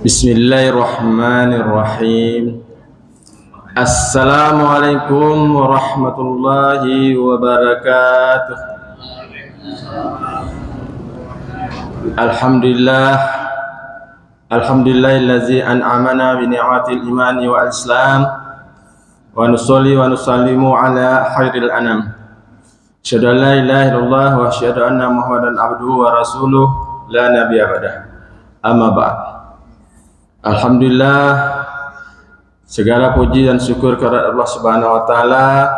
Bismillahirrahmanirrahim. Assalamualaikum warahmatullahi wabarakatuh. Alhamdulillahillazi an'amana bi ni'matil imani wal islam wa nusalli wa nusallimu ala khairil anam. Asyhadu an la ilaha illallah wa asyhadu anna Muhammadan abduhu wa rasuluh la nabiyya ba'dah. Amma ba'd. Alhamdulillah, segala puji dan syukur kepada Allah Subhanahu wa taala.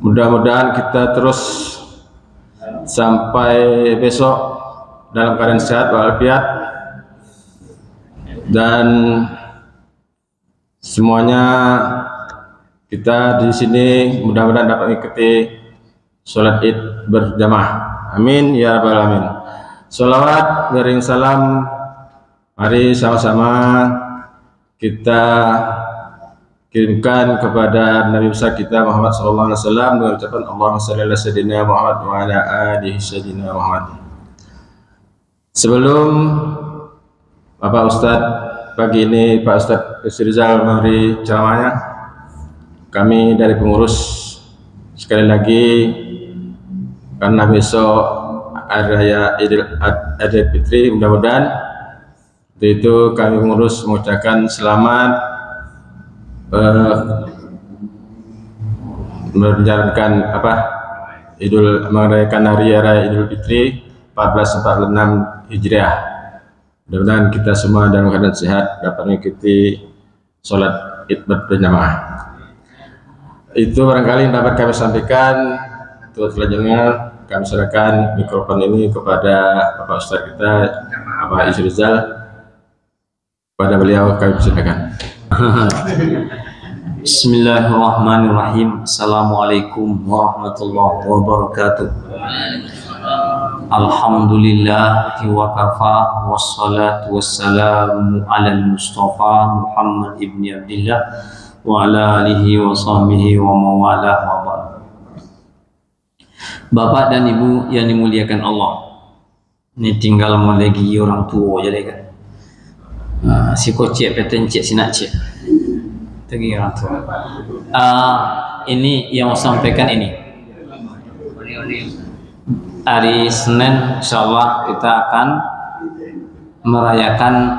Mudah-mudahan kita terus sampai besok dalam keadaan sehat walafiat, dan semuanya kita di sini mudah-mudahan dapat mengikuti sholat Id berjamaah. Amin ya rabbal alamin. Sholawat bering salam, mari sama-sama kita kirimkan kepada Nabi besar kita Muhammad SAW dengan ucapan Allahumma shalli ala sayyidina Muhammad wa ala alihi sayyidina Muhammad. Sebelum Bapak Ustadz pagi ini, Pak Ustadz Rizal memberi ceramahnya, kami dari pengurus sekali lagi, karena besok hari raya Idul Adha Fitri, mudah-mudahan itu kami pengurus mengucapkan selamat menjalankan merayakan hari raya Idul Fitri 1446 Hijriah. Mudah-mudahan kita semua dalam keadaan sehat dapat mengikuti sholat Id berjamaah. Itu barangkali yang dapat kami sampaikan. Untuk selanjutnya kami serahkan mikrofon ini kepada Bapak Ustadz kita, Bapak Isri Rizal. Pada beliau kami persilakan. Bismillahirrahmanirrahim. Assalamualaikum warahmatullahi wabarakatuh. Alhamdulillah wa kafa, wassalatu wassalamu ala al-Mustafa Muhammad ibn Abdillah wa ala alihi wa sahbihi wa mawalah wa ba'd. Bapak dan Ibu yang dimuliakan Allah, ini tinggal lagi orang tua jadi kan. Si kocek petencek si nak cek tegi orang tua. Ini yang saya sampaikan ini hari Senin insyaallah kita akan merayakan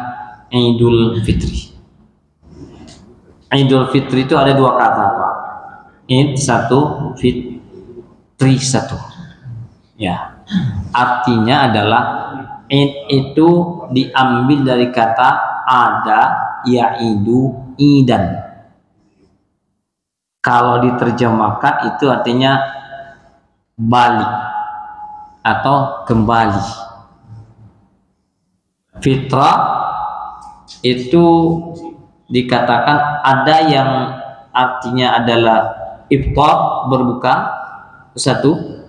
Idul Fitri. Idul Fitri itu ada dua kata, Pak. Id satu, Fitri satu. Ya, artinya adalah Id itu diambil dari kata ada, yaidu, idan. Kalau diterjemahkan itu artinya balik atau kembali. Fitrah itu dikatakan ada yang artinya adalah iftar, berbuka, satu.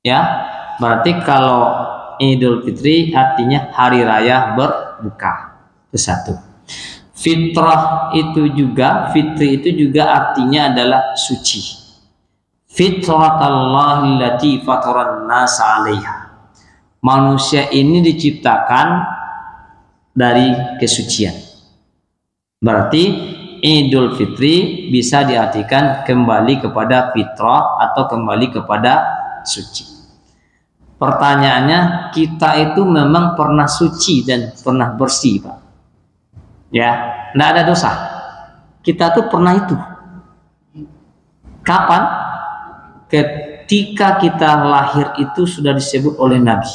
Ya, berarti kalau Idul Fitri artinya hari raya berbuka, itu satu. Fitrah itu juga, fitri itu juga artinya adalah suci. Fitratallahi allati fataran nas 'alaiha. Manusia ini diciptakan dari kesucian. Berarti Idul Fitri bisa diartikan kembali kepada fitrah atau kembali kepada suci. Pertanyaannya, kita itu memang pernah suci dan pernah bersih, Pak? Ya, tidak ada dosa. Kita tuh pernah itu. Kapan? Ketika kita lahir itu sudah disebut oleh Nabi,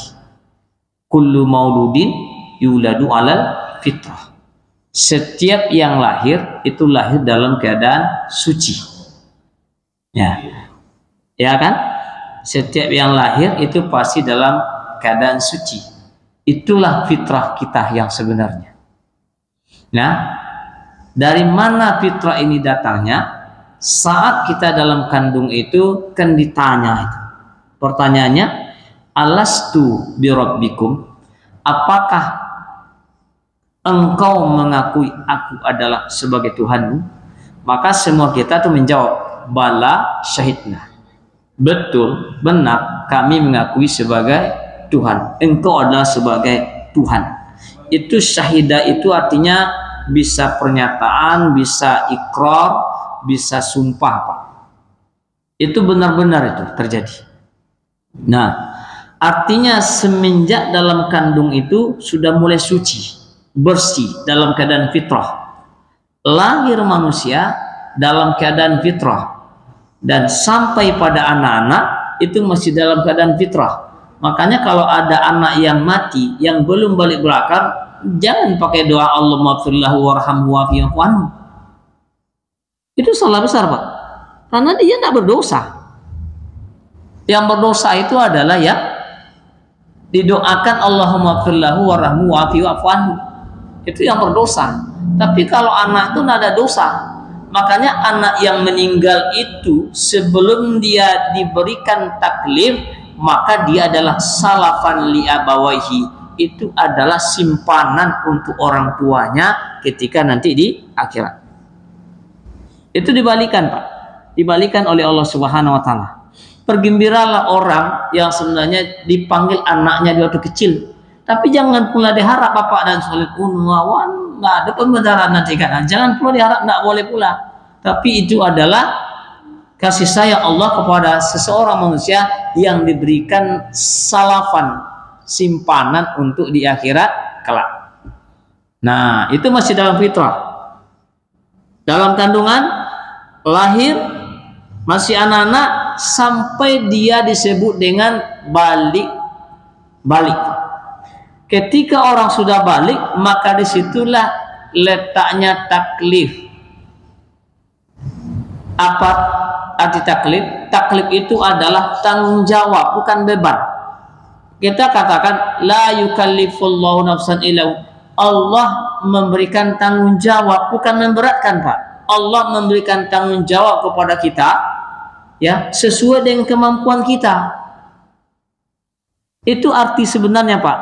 kullu mauludin yuladu alal fitrah. Setiap yang lahir itu lahir dalam keadaan suci. Ya, ya kan? Setiap yang lahir itu pasti dalam keadaan suci. Itulah fitrah kita yang sebenarnya. Nah, dari mana fitrah ini datangnya? Saat kita dalam kandung itu kan ditanya itu. Pertanyaannya, alastu birabbikum? Apakah engkau mengakui aku adalah sebagai Tuhanmu? Maka semua kita tuh menjawab, bala syahidna. Betul, benar, kami mengakui sebagai Tuhan. Engkau adalah sebagai Tuhan. Itu syahida itu artinya bisa pernyataan, bisa ikrar, bisa sumpah, Pak. Itu benar-benar itu terjadi. Nah, artinya semenjak dalam kandung itu sudah mulai suci, bersih dalam keadaan fitrah. Lahir manusia dalam keadaan fitrah dan sampai pada anak-anak itu masih dalam keadaan fitrah. Makanya kalau ada anak yang mati yang belum balik berakal, jangan pakai doa Allah maghfirlahu warhamhu wa'fu anhu. Itu salah besar, Pak. Karena dia tidak berdosa. Yang berdosa itu adalah yang didoakan Allahumma maghfirlahu warhamhu wa'fu anhu. Itu yang berdosa. Tapi kalau anak itu tidak ada dosa, makanya anak yang meninggal itu sebelum dia diberikan taklif, maka dia adalah salafan li abawaihi. Itu adalah simpanan untuk orang tuanya ketika nanti di akhirat. Itu dibalikan, Pak. Dibalikan oleh Allah Subhanahu wa taala. Pergembiralah orang yang sebenarnya dipanggil anaknya di waktu kecil. Tapi jangan pula diharap bapak dan solid unwawan, nggak ada pembenaran nanti kan. Jangan pula diharap, nggak boleh pula. Tapi itu adalah kasih sayang Allah kepada seseorang manusia yang diberikan salafan, simpanan untuk di akhirat kelak. Nah, itu masih dalam fitrah. Dalam kandungan, lahir, masih anak-anak, sampai dia disebut dengan balik. Ketika orang sudah balik, maka disitulah letaknya taklif. Apa arti taklif? Taklif itu adalah tanggung jawab, bukan beban. Kita katakan la yukallifullahu nafsan illa. Allah memberikan tanggung jawab, bukan memberatkan, Pak. Allah memberikan tanggung jawab kepada kita, ya, sesuai dengan kemampuan kita. Itu arti sebenarnya, Pak.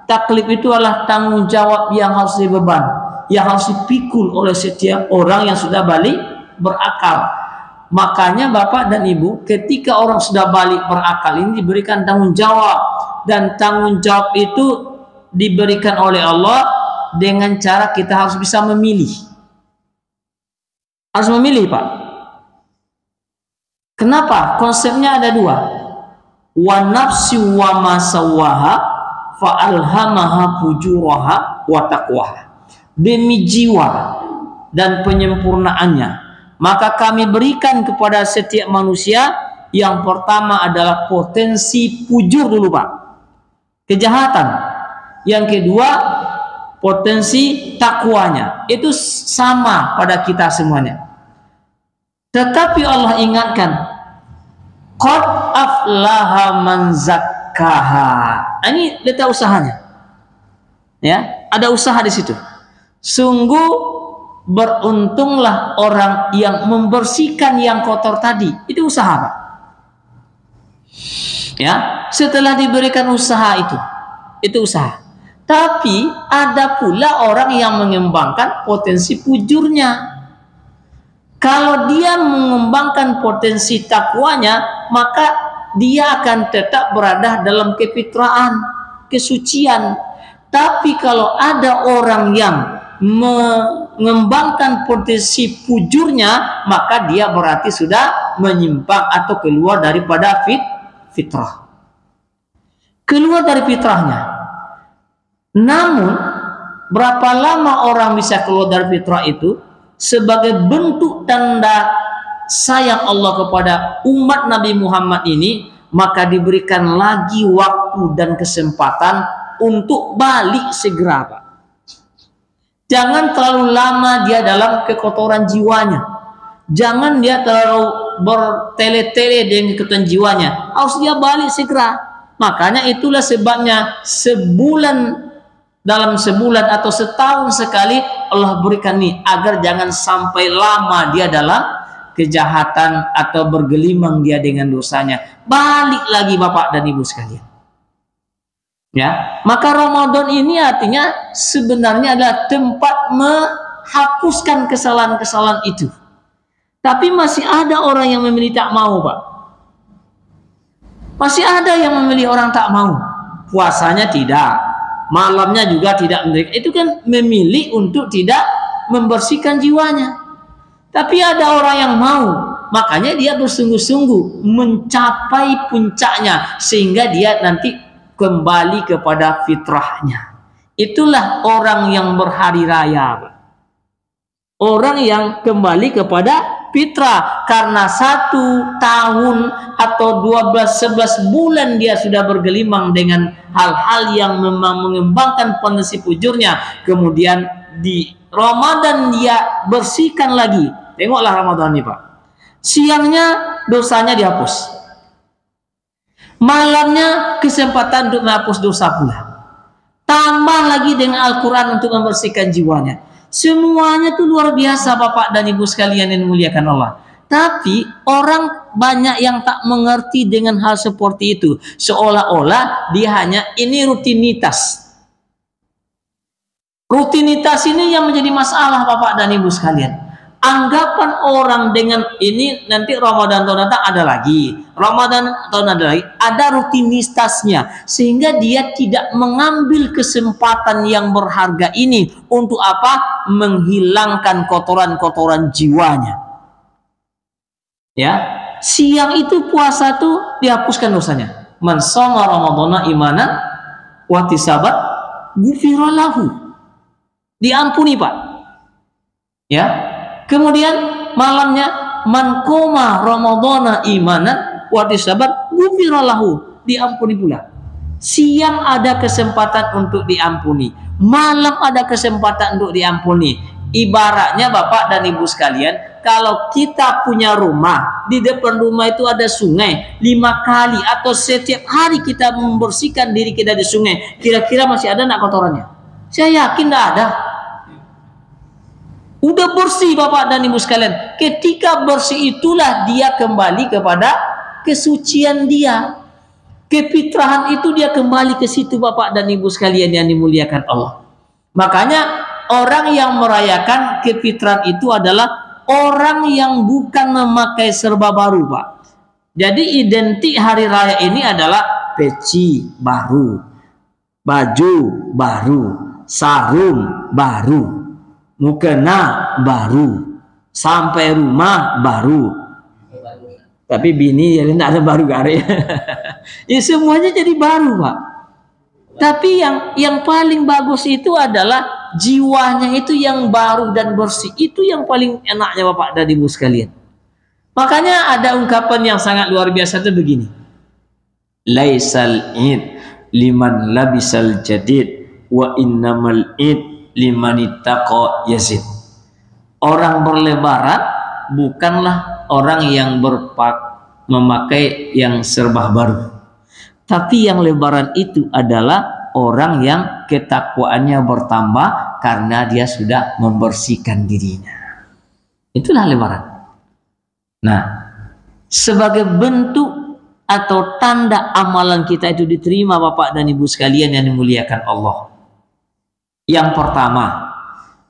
Taklif itu adalah tanggung jawab yang harus dibeban, yang harus dipikul oleh setiap orang yang sudah balik berakal. Makanya Bapak dan Ibu, ketika orang sudah balik berakal ini diberikan tanggung jawab, dan tanggung jawab itu diberikan oleh Allah dengan cara kita harus bisa memilih. Harus memilih, Pak. Kenapa? Konsepnya ada dua. Wa nafsi wa ma sawwaha fa alhamaha fujuraha wa taqwaha. Demi jiwa dan penyempurnaannya, maka kami berikan kepada setiap manusia yang pertama adalah potensi fujur dulu, Pak, kejahatan. Yang kedua potensi takwanya. Itu sama pada kita semuanya. Tetapi Allah ingatkan, qad aflaha man zakkaha. Ini letak usahanya. Ya, ada usaha di situ. Sungguh beruntunglah orang yang membersihkan yang kotor tadi. Itu usaha, Pak. Ya, setelah diberikan usaha itu usaha. Tapi ada pula orang yang mengembangkan potensi fujurnya. Kalau dia mengembangkan potensi takwanya, maka dia akan tetap berada dalam kefitraan, kesucian. Tapi kalau ada orang yang mengembangkan potensi fujurnya, maka dia berarti sudah menyimpang atau keluar daripada fitrah. Keluar dari fitrahnya. Namun berapa lama orang bisa keluar dari fitrah itu? Sebagai bentuk tanda sayang Allah kepada umat Nabi Muhammad ini, maka diberikan lagi waktu dan kesempatan untuk balik segera, Pak. Jangan terlalu lama dia dalam kekotoran jiwanya. Jangan dia terlalu bertele-tele dengan kekotoran jiwanya. Harus dia balik segera. Makanya itulah sebabnya dalam sebulan atau setahun sekali Allah berikan nih, agar jangan sampai lama dia dalam kejahatan atau bergelimang dia dengan dosanya. Balik lagi Bapak dan Ibu sekalian. Ya, maka Ramadan ini artinya sebenarnya adalah tempat menghapuskan kesalahan-kesalahan itu. Tapi masih ada orang yang memilih tak mau, Pak. Masih ada yang memilih orang tak mau. Puasanya tidak, malamnya juga tidak mendirikan. Itu kan memilih untuk tidak membersihkan jiwanya. Tapi ada orang yang mau, makanya dia bersungguh-sungguh mencapai puncaknya sehingga dia nanti kembali kepada fitrahnya. Itulah orang yang berhari raya. Orang yang kembali kepada fitrah karena 1 tahun atau 12-11 bulan dia sudah bergelimang dengan hal-hal yang memang mengembangkan potensi fujurnya. Kemudian di Ramadan dia bersihkan lagi. Tengoklah Ramadan ini Pak. Siangnya dosanya dihapus. Malamnya kesempatan untuk menghapus dosa pula. Tambah lagi dengan Al-Quran untuk membersihkan jiwanya. Semuanya itu luar biasa Bapak dan Ibu sekalian yang dimuliakan Allah. Tapi orang banyak yang tak mengerti dengan hal seperti itu. Seolah-olah dia hanya ini rutinitas. Rutinitas ini yang menjadi masalah Bapak dan Ibu sekalian. Anggapan orang dengan ini nanti Ramadan tahun datang ada lagi, Ramadan tahun ada lagi, ada rutinitasnya sehingga dia tidak mengambil kesempatan yang berharga ini untuk apa? Menghilangkan kotoran-kotoran jiwanya. Ya, siang itu puasa tuh dihapuskan dosanya. Man shoma ramadhana imanan wa ihtisaban ghufira lahu. Diampuni Pak. Ya. Kemudian malamnya man qoma ramadhana imanan wa ihtisaban ghufira lahu, diampuni pula. Siang ada kesempatan untuk diampuni, malam ada kesempatan untuk diampuni. Ibaratnya Bapak dan Ibu sekalian, kalau kita punya rumah, di depan rumah itu ada sungai 5 kali atau setiap hari kita membersihkan diri kita di sungai, kira-kira masih ada enggak kotorannya? Saya yakin enggak ada. Udah bersih Bapak dan Ibu sekalian. Ketika bersih itulah dia kembali kepada kesucian dia. Kefitrahan itu dia kembali ke situ Bapak dan Ibu sekalian yang dimuliakan Allah. Makanya orang yang merayakan kefitrahan itu adalah orang yang bukan memakai serba baru Pak. Jadi identik hari raya ini adalah peci baru, baju baru, sarung baru, mukena baru, sampai rumah baru. Tapi bini jadi tidak ada baru gare. Ya semuanya jadi baru Pak. Tapi yang paling bagus itu adalah jiwanya itu yang baru dan bersih. Itu yang paling enaknya Bapak dan Ibu sekalian. Makanya ada ungkapan yang sangat luar biasa itu begini. Laisal id liman labisal jadid wa innamal id limanittaqa yazid. Orang berlebaran bukanlah orang yang memakai yang serba baru, tapi yang lebaran itu adalah orang yang ketakwaannya bertambah karena dia sudah membersihkan dirinya. Itulah lebaran. Nah, sebagai bentuk atau tanda amalan kita itu diterima Bapak dan Ibu sekalian yang dimuliakan Allah. Yang pertama,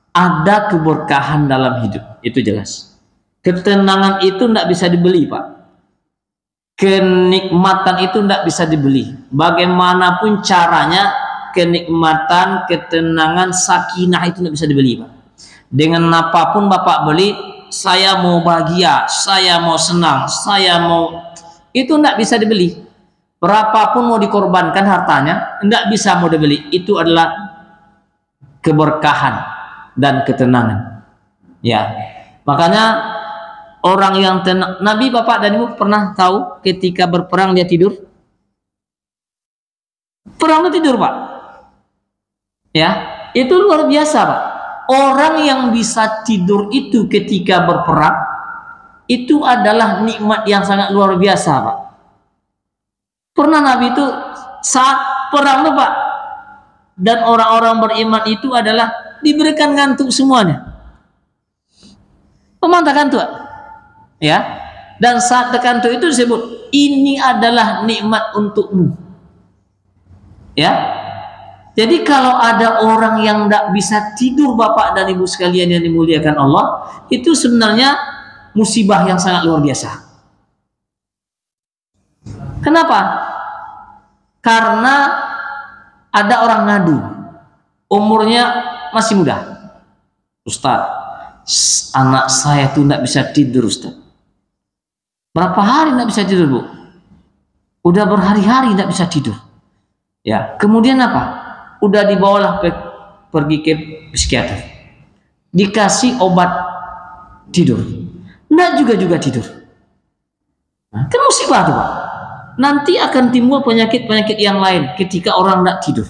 ada keberkahan dalam hidup. Itu jelas. Ketenangan itu tidak bisa dibeli Pak. Kenikmatan itu tidak bisa dibeli. Bagaimanapun caranya, kenikmatan, ketenangan, sakinah itu tidak bisa dibeli Pak. Dengan apapun Bapak beli, saya mau bahagia, saya mau senang, saya mau, itu tidak bisa dibeli. Berapapun mau dikorbankan hartanya, tidak bisa mau dibeli. Itu adalah keberkahan dan ketenangan. Ya, makanya orang yang tenang, Nabi Bapak dan Ibu pernah tahu ketika berperang dia tidur? Perang itu tidur Pak. Ya, itu luar biasa Pak. Orang yang bisa tidur itu ketika berperang itu adalah nikmat yang sangat luar biasa Pak. Pernah Nabi itu saat perang tuh Pak, dan orang-orang beriman itu adalah diberikan ngantuk semuanya. Pemantakan tuh, ya. Dan saat terkantuk itu disebut ini adalah nikmat untukmu, ya. Jadi kalau ada orang yang tidak bisa tidur Bapak dan Ibu sekalian yang dimuliakan Allah, itu sebenarnya musibah yang sangat luar biasa. Kenapa? Karena Ada orang ngadu, umurnya masih muda. Ustaz, anak saya tuh nggak bisa tidur, Ustaz. Berapa hari nggak bisa tidur, Bu? Udah berhari-hari nggak bisa tidur. Ya, kemudian apa? Udah dibawalah pergi ke psikiater, dikasih obat tidur, nggak juga tidur. Nah, kan musibah tuh, Pak. Nanti akan timbul penyakit-penyakit yang lain ketika orang nggak tidur.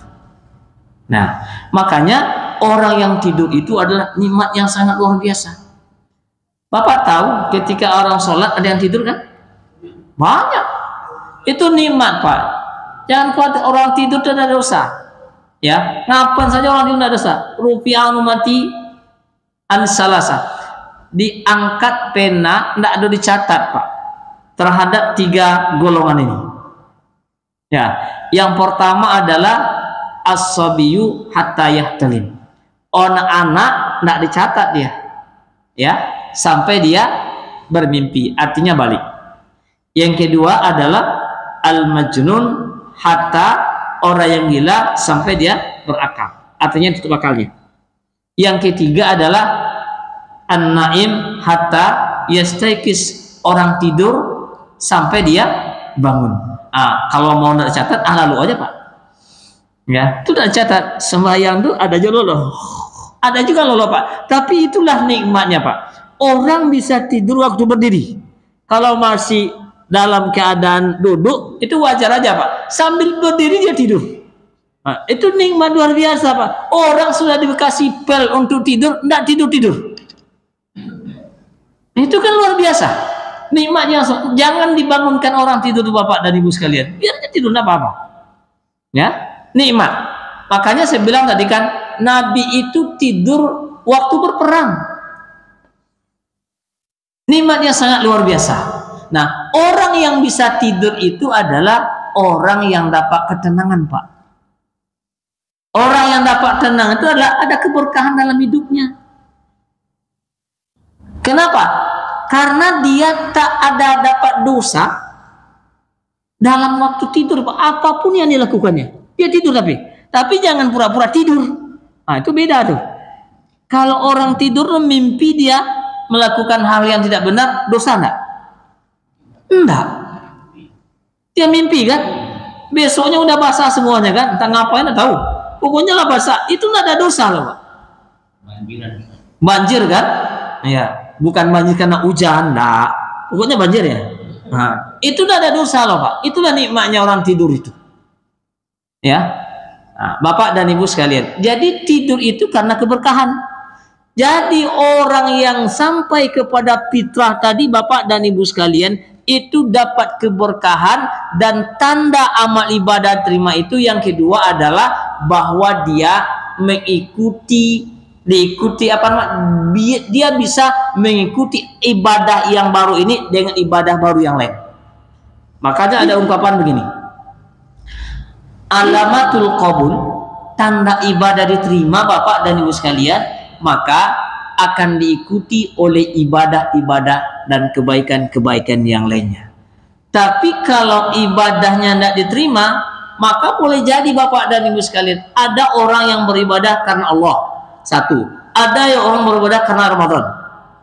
Nah, makanya orang yang tidur itu adalah nikmat yang sangat luar biasa. Bapak tahu ketika orang sholat ada yang tidur kan? Banyak. Itu nikmat, Pak. Jangan khawatir orang tidur tidak ada dosa. Ya, ngapain saja orang tidur tidak ada dosa. Rupiah mati an-salasa. Diangkat pena, tidak ada dicatat, Pak, terhadap 3 golongan ini. Ya, yang pertama adalah as-sabiyu hatta yahtalim. Anak-anak tidak dicatat dia. Ya, sampai dia bermimpi, artinya balik. Yang kedua adalah al-majnun hatta, orang yang gila sampai dia berakal, artinya tutup akalnya. Yang ketiga adalah an-naim hatta yastaikis, orang tidur sampai dia bangun. Kalau mau tidak catat, lalu aja, Pak. Ya, itu tidak catat. Sembahyang tuh ada juga loh. Ada juga loh, Pak. Tapi itulah nikmatnya, Pak. Orang bisa tidur waktu berdiri. Kalau masih dalam keadaan duduk, itu wajar aja, Pak. Sambil berdiri dia tidur. Nah, itu nikmat luar biasa, Pak. Orang sudah dikasih pel untuk tidur, tidak tidur-tidur. Itu kan luar biasa. Nikmatnya, jangan dibangunkan orang tidur, Bapak dan Ibu sekalian. Biar dia tidur, tidak apa-apa. Ya, nikmat. Makanya saya bilang tadi kan, Nabi itu tidur waktu berperang. Nikmatnya sangat luar biasa. Nah, orang yang bisa tidur itu adalah orang yang dapat ketenangan, Pak. Orang yang dapat tenang itu adalah ada keberkahan dalam hidupnya. Kenapa? Karena dia tak ada dapat dosa dalam waktu tidur, Pak. Apapun yang dilakukannya, dia tidur tapi jangan pura-pura tidur. Nah, itu beda tuh. Kalau orang tidur mimpi dia melakukan hal yang tidak benar, dosa enggak? Enggak. Dia mimpi kan, besoknya udah basah semuanya kan, entah ngapain enggak tahu. Pokoknya lah basah, itu enggak ada dosa loh, Pak. Banjir kan? Ya, bukan banjir karena hujan, enggak. Pokoknya banjir ya. Nah, itu enggak ada dosa loh, Pak. Itulah nikmatnya orang tidur itu. Ya. Nah, Bapak dan Ibu sekalian, jadi tidur itu karena keberkahan. Jadi orang yang sampai kepada fitrah tadi, Bapak dan Ibu sekalian, itu dapat keberkahan, dan tanda amal ibadah terima itu yang kedua adalah bahwa dia dia bisa mengikuti ibadah yang baru ini dengan ibadah baru yang lain. Makanya ada ungkapan begini, alamatul qabul, tanda ibadah diterima, Bapak dan Ibu sekalian, maka akan diikuti oleh ibadah-ibadah dan kebaikan-kebaikan yang lainnya. Tapi kalau ibadahnya tidak diterima, maka boleh jadi, Bapak dan Ibu sekalian, ada orang yang beribadah karena Allah, satu. Ada yang orang beribadah karena Ramadan.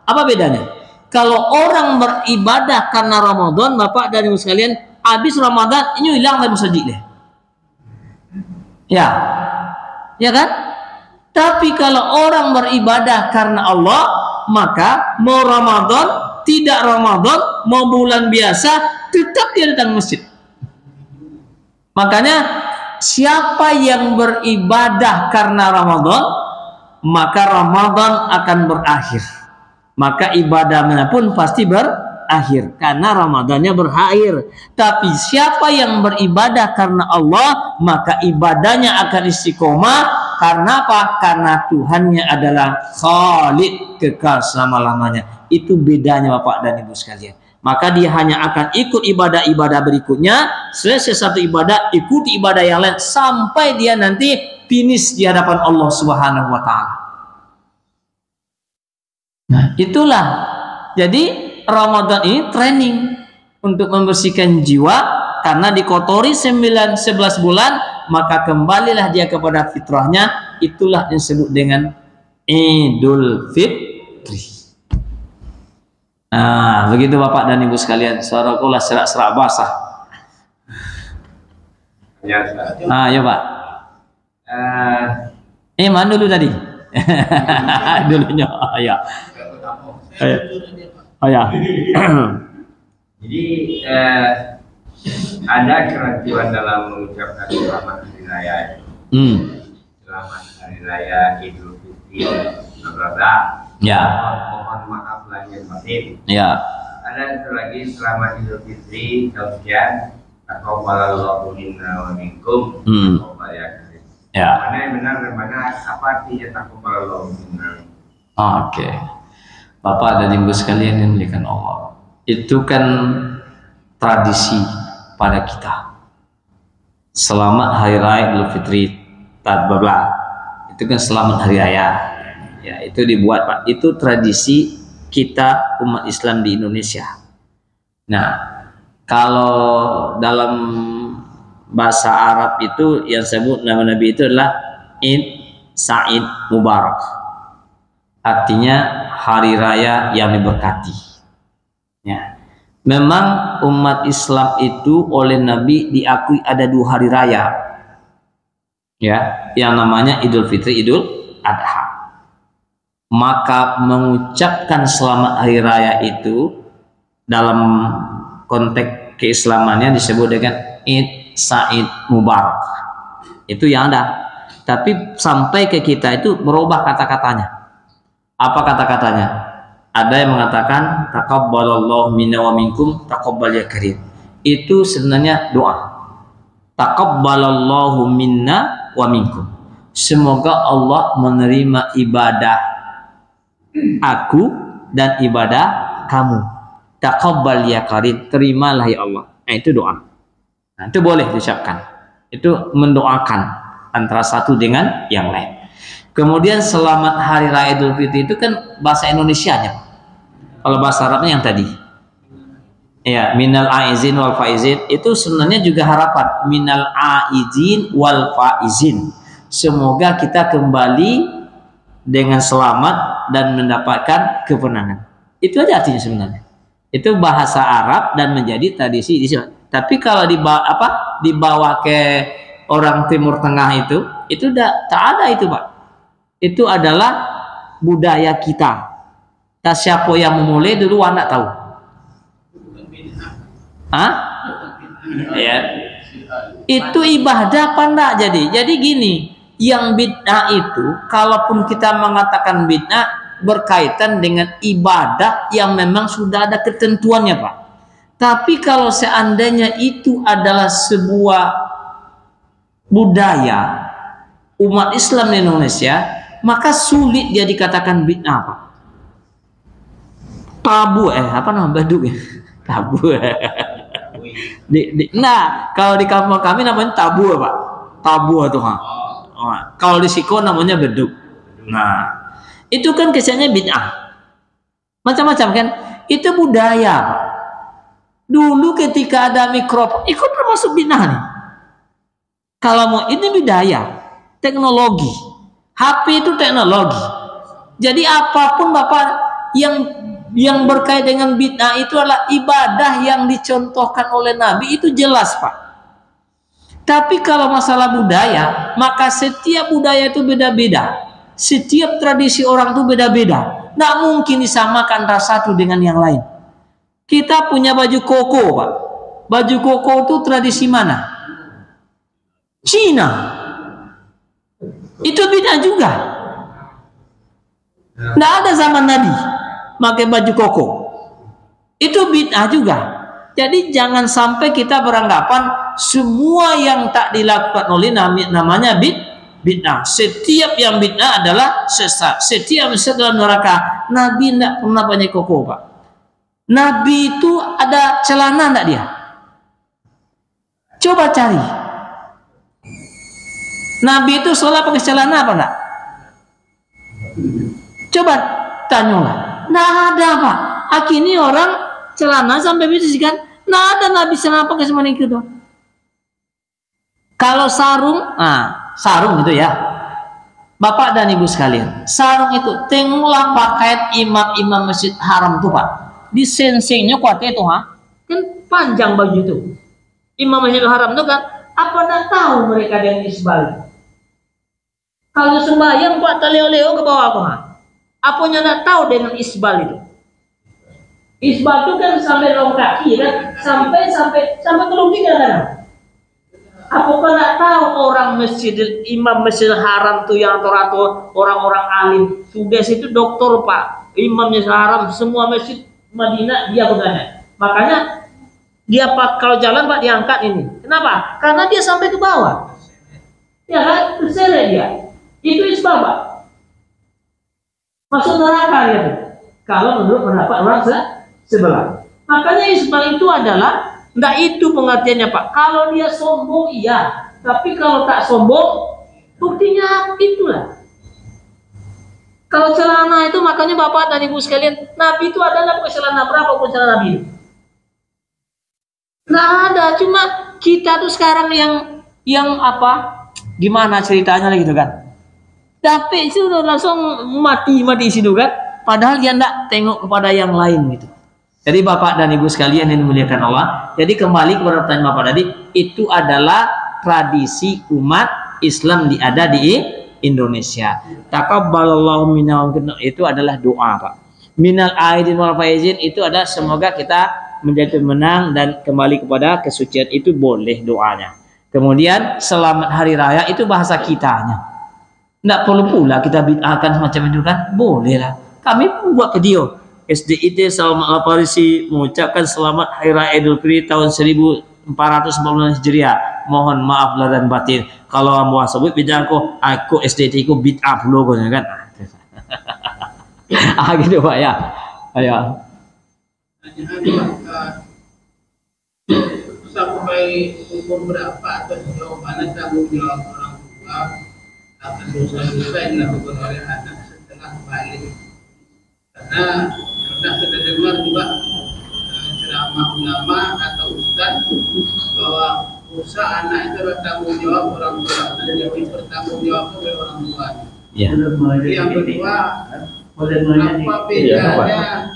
Apa bedanya? Kalau orang beribadah karena Ramadan, Bapak dan Ibu sekalian, habis Ramadan ini hilang dari masjid deh. Ya kan? Tapi kalau orang beribadah karena Allah, maka mau Ramadan, tidak Ramadan, mau bulan biasa, tetap dia datang masjid. Makanya siapa yang beribadah karena Ramadan, maka Ramadan akan berakhir. Maka ibadahnya pun pasti berakhir karena Ramadannya berakhir. Tapi siapa yang beribadah karena Allah, maka ibadahnya akan istiqomah. Karena apa? Karena Tuhannya adalah Khalid, kekal selama-lamanya. Itu bedanya, Bapak dan Ibu sekalian. Maka dia hanya akan ikut ibadah-ibadah berikutnya. Selesai satu ibadah, ikuti ibadah yang lain sampai dia nanti finish di hadapan Allah Subhanahu wa taala. Nah, itulah. Jadi Ramadan ini training untuk membersihkan jiwa, karena dikotori 9-11 bulan maka kembalilah dia kepada fitrahnya. Itulah yang disebut dengan Idul Fitri. Nah, begitu Bapak dan Ibu sekalian. Suaraku lah serak-serak basah. Ya, Ya Pak. Mana dulu tadi? Dulunya. Ya. Ya. Jadi ada keraguan dalam mengucapkan selamat hari raya. Selamat hari raya Idul Fitri, Ramadan. Ya. Mohon maaf lahir batin. Ya. Ada satu lagi selamat Idul Fitri tahun sekian. Taqabbalallahu minna wa minkum. Ya. Mana yang benar dan mana apa artinya taqabbalallahu minna? Oke. Bapak dan Ibu sekalian yang dimuliakan Allah. Itu kan tradisi pada kita. Selamat Hari Raya Idul Fitri, itu kan selamat Hari Raya. Ya, itu dibuat Pak. Itu tradisi kita umat Islam di Indonesia. Nah, kalau dalam bahasa Arab itu yang sebut nama Nabi itu adalah Id Said Mubarak. Artinya hari raya yang diberkati. Ya. Memang umat Islam itu oleh Nabi diakui ada 2 hari raya. Ya, yang namanya Idul Fitri, Idul Adha. Maka mengucapkan selamat hari raya itu dalam konteks keislamannya disebut dengan Id Said Mubarak. Itu yang ada. Tapi sampai ke kita itu berubah kata-katanya. Apa kata-katanya? Ada yang mengatakan taqabbalallahu minna wa minkum, taqabbal ya karim. Itu sebenarnya doa. Taqabbalallahu minna wa minkum. Semoga Allah menerima ibadah aku dan ibadah kamu. Taqabbal ya karim, terimalah ya Allah. Nah, itu doa. Nah, itu boleh diucapkan. Itu mendoakan antara satu dengan yang lain. Kemudian selamat Hari Raya Idul Fitri itu kan bahasa Indonesianya. Kalau bahasa Arabnya yang tadi. Ya, minal aizin wal faizin itu sebenarnya juga harapan minal aizin wal faizin. Semoga kita kembali dengan selamat dan mendapatkan kemenangan. Itu aja artinya sebenarnya. Itu bahasa Arab dan menjadi tradisi di sini. Tapi kalau dibawa ke orang Timur Tengah itu tak ada itu Pak. Itu adalah budaya kita. Tak siapa yang memulai dulu anak tahu. Ya. Itu ibadah apa enggak jadi gini, yang bid'ah itu kalaupun kita mengatakan bid'ah berkaitan dengan ibadah yang memang sudah ada ketentuannya Pak. Tapi kalau seandainya itu adalah sebuah budaya umat Islam di Indonesia, maka sulit dia dikatakan bid'ah Pak. Tabu apa nama baduk ya? Tabu. Nah, kalau di kampung kami namanya tabu Pak. Tabu tuh kalau di Siko namanya beduk. Nah, itu kan kesannya bid'ah. Macam-macam kan? Itu budaya Pak. Dulu ketika ada mikrofon, ikut termasuk bid'ah nih. Kalau mau ini budaya, teknologi. HP itu teknologi. Jadi apapun Bapak yang berkait dengan bid'ah itu adalah ibadah yang dicontohkan oleh Nabi, itu jelas Pak. Tapi kalau masalah budaya, maka setiap budaya itu beda-beda. Setiap tradisi orang itu beda-beda. Nggak mungkin disamakan antara satu dengan yang lain. Kita punya baju koko Pak. Baju koko itu tradisi mana? Cina. Itu bid'ah juga. Nggak ada zaman Nabi pakai baju koko. Itu bid'ah juga. Jadi jangan sampai kita beranggapan semua yang tak dilakukan oleh Nabi namanya bid'ah. Setiap yang bid'ah adalah sesat. Setiap sesat dalam neraka. Nabi tidak pernah pakai koko Pak. Nabi itu ada celana enggak dia? Coba cari. Nabi itu sholat pakai celana apa enggak? Coba tanyalah. Nggak ada Pak. Akhirnya orang celana sampai bisa kan? Nggak ada Nabi celana pakai semuanya itu. Kalau sarung, sarung itu ya, Bapak dan Ibu sekalian, sarung itu tengoklah pakaian imam-imam Masjid Haram tuh Pak. Di sensingnya kuatnya itu kan panjang baju itu. Imam Masjid Haram itu kan, apa nggak tahu mereka dengan isbal? Kalau sembahyang Pak taleo-leo ke bawah apa? Apanya nggak tahu dengan isbal itu? Isbal itu kan sampai rong kaki kan, sampai telung kadang-kadang. Apakah nggak tahu orang imam Masjid Haram tuh yang atau orang-orang alim sudah itu dokter Pak, imam Masjid Haram semua masjid Madinah dia pegangan. Makanya dia Pak kalau jalan Pak diangkat ini. Kenapa? Karena dia sampai ke bawah. Ya kan, terseret dia. Itu isbal Pak. Masuk neraka dia tuh. Kalau menurut pendapat orang sebelah. Makanya isbal itu adalah enggak itu pengertiannya Pak. Kalau dia sombong iya, tapi kalau tak sombong buktinya itulah. Kalau celana itu makanya Bapak dan Ibu sekalian, Nabi itu adalah pakai celana berapa pun celana Nabi. Nah ada, cuma kita tuh sekarang yang apa? Gimana ceritanya gitu kan? Tapi itu langsung mati di situ kan? Padahal dia enggak tengok kepada yang lain gitu. Jadi Bapak dan Ibu sekalian yang dimuliakan Allah, jadi kembali kepada pertanyaan Bapak tadi, itu adalah tradisi umat Islam ada di Indonesia. Taqabbalallahu minna, itu adalah doa Pak. Minal aidin wal faizin itu adalah semoga kita menjadi pemenang dan kembali kepada kesucian, itu boleh doanya. Kemudian selamat hari raya itu bahasa kitanya. Tidak perlu pula kita bid'ahkan semacam itu kan, boleh lah. Kami pun buat video. SDIT Salman Al-Farisi mengucapkan selamat Hari Raya Idul Fitri tahun 1440 Hijriah. Mohon maaf lahir dan batin. Kalau mau sebut bid'ah aku SDIT ku bid'ah logo kan. Gitu Pak ya. Ayo. Sampai umur berapa atau sejauh mana tanggung jawab orang tua akan dosa-dosa yang dilakukan oleh anak setelah balik? Karena pernah kita dengar juga ceramah ulama atau ustaz bahwa usaha anak itu adalah tanggung jawab orang tua dan yang bertanggung jawab oleh orang tua. Ya. Yang kedua, apa bedanya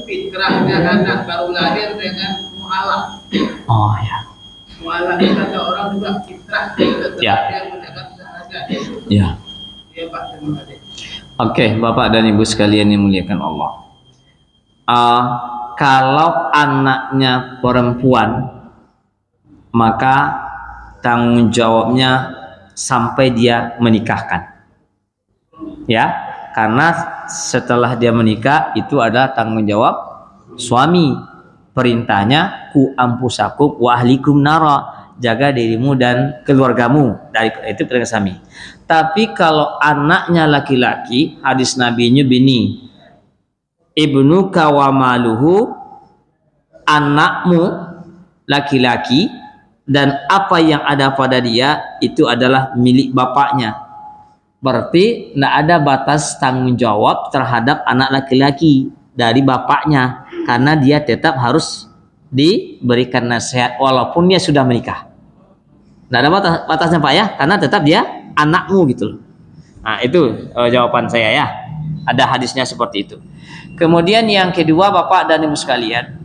fitrahnya anak baru lahir dengan mu'alaf? Oh ya. Mu'alaf itu kata orang juga fitrah, tetap yang menjaga sahaja. Ya. Ya Pak, terima kasih. Oke, Bapak dan Ibu sekalian yang muliakan Allah. Kalau anaknya perempuan, maka tanggung jawabnya sampai dia menikahkan. Ya, karena setelah dia menikah itu ada tanggung jawab suami. Perintahnya ku ampusakum wa ahlikum nara, jaga dirimu dan keluargamu dari itu perintah suami. Tapi kalau anaknya laki-laki, hadis nabinya bini, ibnu kawamaluhu, anakmu laki-laki dan apa yang ada pada dia itu adalah milik bapaknya. Berarti tidak ada batas tanggung jawab terhadap anak laki-laki dari bapaknya, karena dia tetap harus diberikan nasihat walaupun dia sudah menikah. Tidak ada batasnya Pak ya, karena tetap dia anakmu gitu loh. Nah itu jawaban saya ya. Ada hadisnya seperti itu. Kemudian yang kedua Bapak dan Ibu sekalian,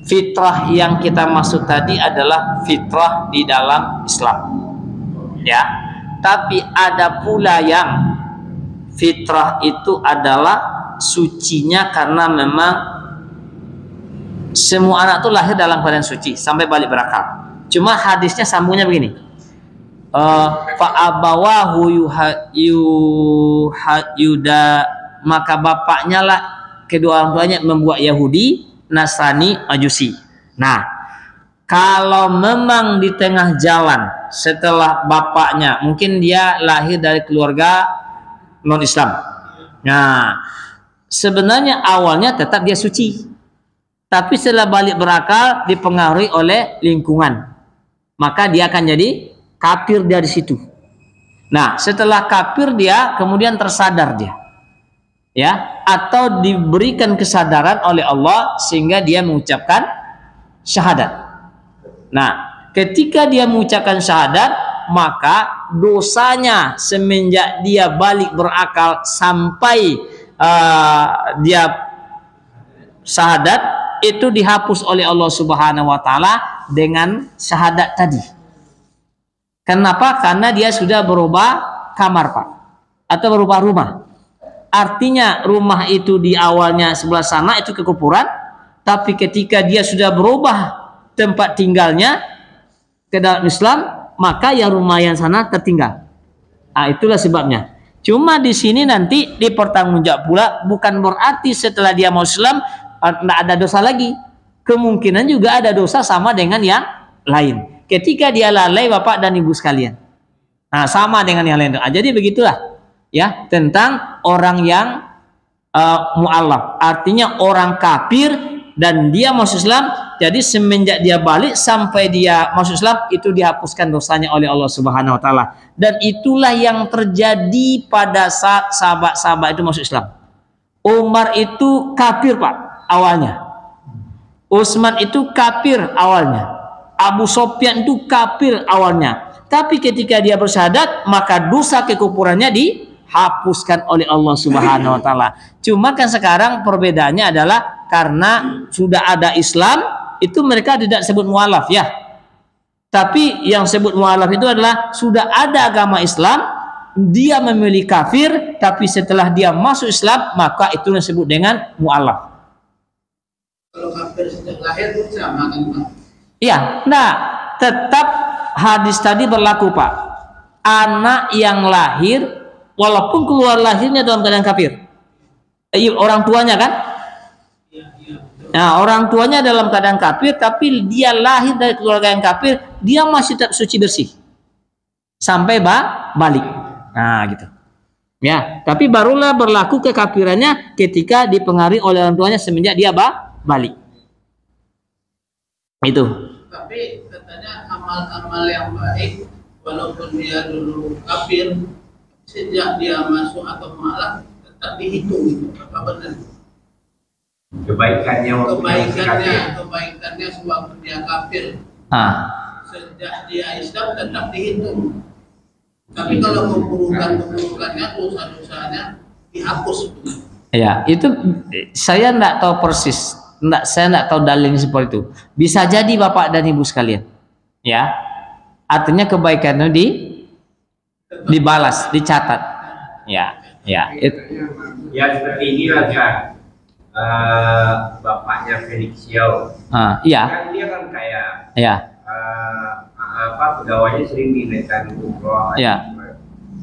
fitrah yang kita maksud tadi adalah fitrah di dalam Islam. Ya. Tapi ada pula yang fitrah itu adalah sucinya karena memang semua anak itu lahir dalam keadaan suci sampai balik berakal. Cuma hadisnya sambungnya begini. Fa'abawahu yuda, maka bapaknya lah kedua orang tuanya membuat Yahudi, Nasrani, Majusi. Nah, kalau memang di tengah jalan setelah bapaknya mungkin dia lahir dari keluarga non-Islam. Nah, sebenarnya awalnya tetap dia suci. Tapi setelah balik berakal dipengaruhi oleh lingkungan. Maka dia akan jadi kafir dari situ. Nah, setelah kafir dia kemudian tersadar dia. Ya, atau diberikan kesadaran oleh Allah sehingga dia mengucapkan syahadat. Nah, ketika dia mengucapkan syahadat, maka dosanya semenjak dia balik berakal sampai dia syahadat itu dihapus oleh Allah Subhanahu wa taala dengan syahadat tadi. Kenapa? Karena dia sudah berubah kamar, Pak, atau berubah rumah. Artinya rumah itu di awalnya sebelah sana itu kekufuran, tapi ketika dia sudah berubah tempat tinggalnya ke dalam Islam, maka yang rumah yang sana tertinggal. Itulah sebabnya. Cuma di sini nanti dipertanggungjawab pula, bukan berarti setelah dia mau Islam tidak ada dosa lagi. Kemungkinan juga ada dosa sama dengan yang lain. Ketika dia lalai, Bapak dan Ibu sekalian. Sama dengan yang lain. Jadi begitulah. Ya, tentang orang yang mu'allaf, artinya orang kafir dan dia masuk Islam. Jadi semenjak dia balik sampai dia masuk Islam itu dihapuskan dosanya oleh Allah Subhanahu wa taala. Dan itulah yang terjadi pada saat sahabat-sahabat itu masuk Islam. Umar itu kafir, Pak, awalnya. Utsman itu kafir awalnya. Abu Sufyan itu kafir awalnya. Tapi ketika dia bersyahadat, maka dosa kekufurannya dihapuskan oleh Allah Subhanahu wa taala. Cuma kan sekarang perbedaannya adalah karena sudah ada Islam, itu mereka tidak sebut mu'alaf ya. Tapi yang sebut mu'alaf itu adalah sudah ada agama Islam, dia memilih kafir, tapi setelah dia masuk Islam, maka itu disebut dengan mu'alaf. Kalau kafir sejak lahir sama kan, Pak? Iya, nah tetap hadis tadi berlaku, Pak. Anak yang lahir walaupun keluar lahirnya dalam keadaan kafir, orang tuanya kan, nah orang tuanya dalam keadaan kafir, tapi dia lahir dari keluarga yang kafir, dia masih tetap suci bersih sampai balik. Nah gitu ya. Tapi barulah berlaku kekafirannya ketika dipengaruhi oleh orang tuanya semenjak dia balik. Itu. Tapi katanya amal-amal yang baik walaupun dia dulu kafir, sejak dia masuk atau malah tetap dihitung gitu. Apa benar? Kebaikannya sewaktu dia kafir. Sejak dia Islam tetap dihitung. Tapi kalau keburukannya, dosa-dosanya dihapus. Ya, itu saya tidak tahu persis. Saya tidak tahu dalilnya seperti itu. Bisa jadi Bapak dan Ibu sekalian. Ya. Artinya kebaikannya dibalas, dicatat. Ya. Ya seperti inilah kan. Bapaknya Felix Xiao. Iya. Kan dia kan kaya. Iya. Pegawainya sering dinaikkan umroh. Iya.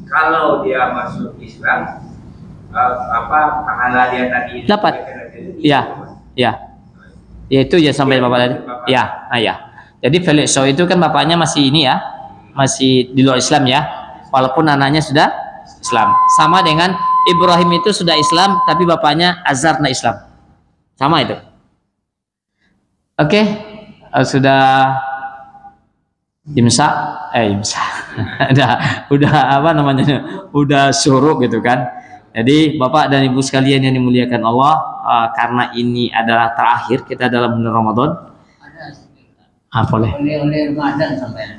Kalau dia masuk Islam, pahala dia tadi dapat. Iya. Iya. Ya itu ya sampai Bapak tadi. Ya, ya. Jadi Felix Xiao itu kan bapaknya masih ini ya, masih di luar Islam ya. Walaupun anaknya sudah Islam. Sama dengan Ibrahim itu sudah Islam, tapi bapaknya Azarna Islam. Sama itu. Oke, sudah imsa, udah apa namanya? Udah syuruk gitu kan. Jadi Bapak dan Ibu sekalian yang dimuliakan Allah, karena ini adalah terakhir kita dalam bulan Ramadan. Boleh. Oleh Ramadan sampai.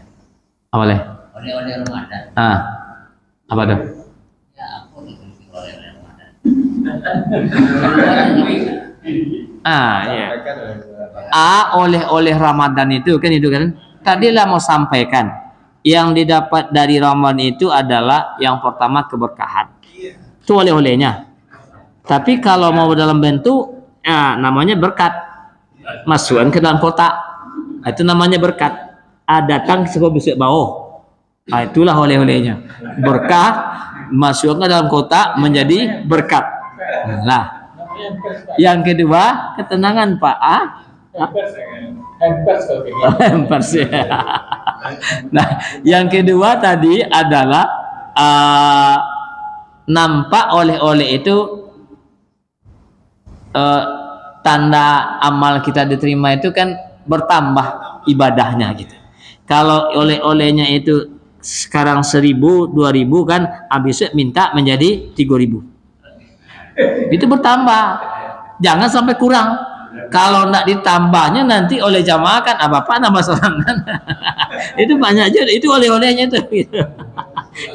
Boleh. Oleh Ramadan. Apa tuh? Ya aku dikasih oleh Ramadan. Iya. Oleh Ramadan itu kan. Tadilah mau sampaikan yang didapat dari Ramadan itu adalah yang pertama keberkahan. Itu oleh-olehnya. Tapi kalau mau dalam bentuk namanya berkat, masukkan ke dalam kotak, itu namanya berkat. Datang sebuah besok bawah, itulah oleh-olehnya. Berkah masukkan ke dalam kotak menjadi berkat. Nah, yang kedua ketenangan, Pak. Hampers ya. Nah, yang kedua tadi adalah nampak oleh-oleh itu tanda amal kita diterima itu kan bertambah ibadahnya gitu. Kalau oleh-olehnya itu sekarang 1.000, 2.000 kan, habis minta menjadi 3.000. Itu bertambah. Jangan sampai kurang. Kalau nak ditambahnya nanti oleh jamaah kan apa-apa nambah sorangan. Itu banyak aja, itu oleh-olehnya tuh.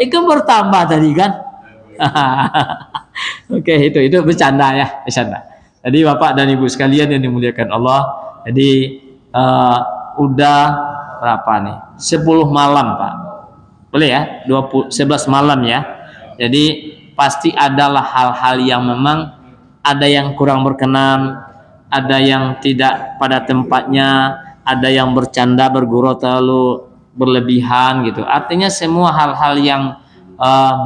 Itu bertambah tadi kan. Oke, itu bercanda ya, bercanda. Jadi Bapak dan Ibu sekalian yang dimuliakan Allah, jadi udah berapa nih? 10 malam Pak. Boleh ya? 11 malam ya. Jadi pasti adalah hal-hal yang memang ada yang kurang berkenan, ada yang tidak pada tempatnya, ada yang bercanda bergurau terlalu berlebihan gitu. Artinya semua hal-hal yang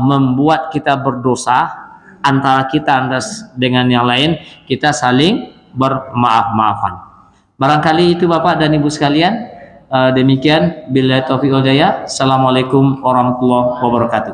membuat kita berdosa antara kita dengan yang lain, kita saling bermaaf-maafan. Barangkali itu Bapak dan Ibu sekalian. Demikian, billahi taufiq wal hidayah. Assalamualaikum warahmatullahi wabarakatuh.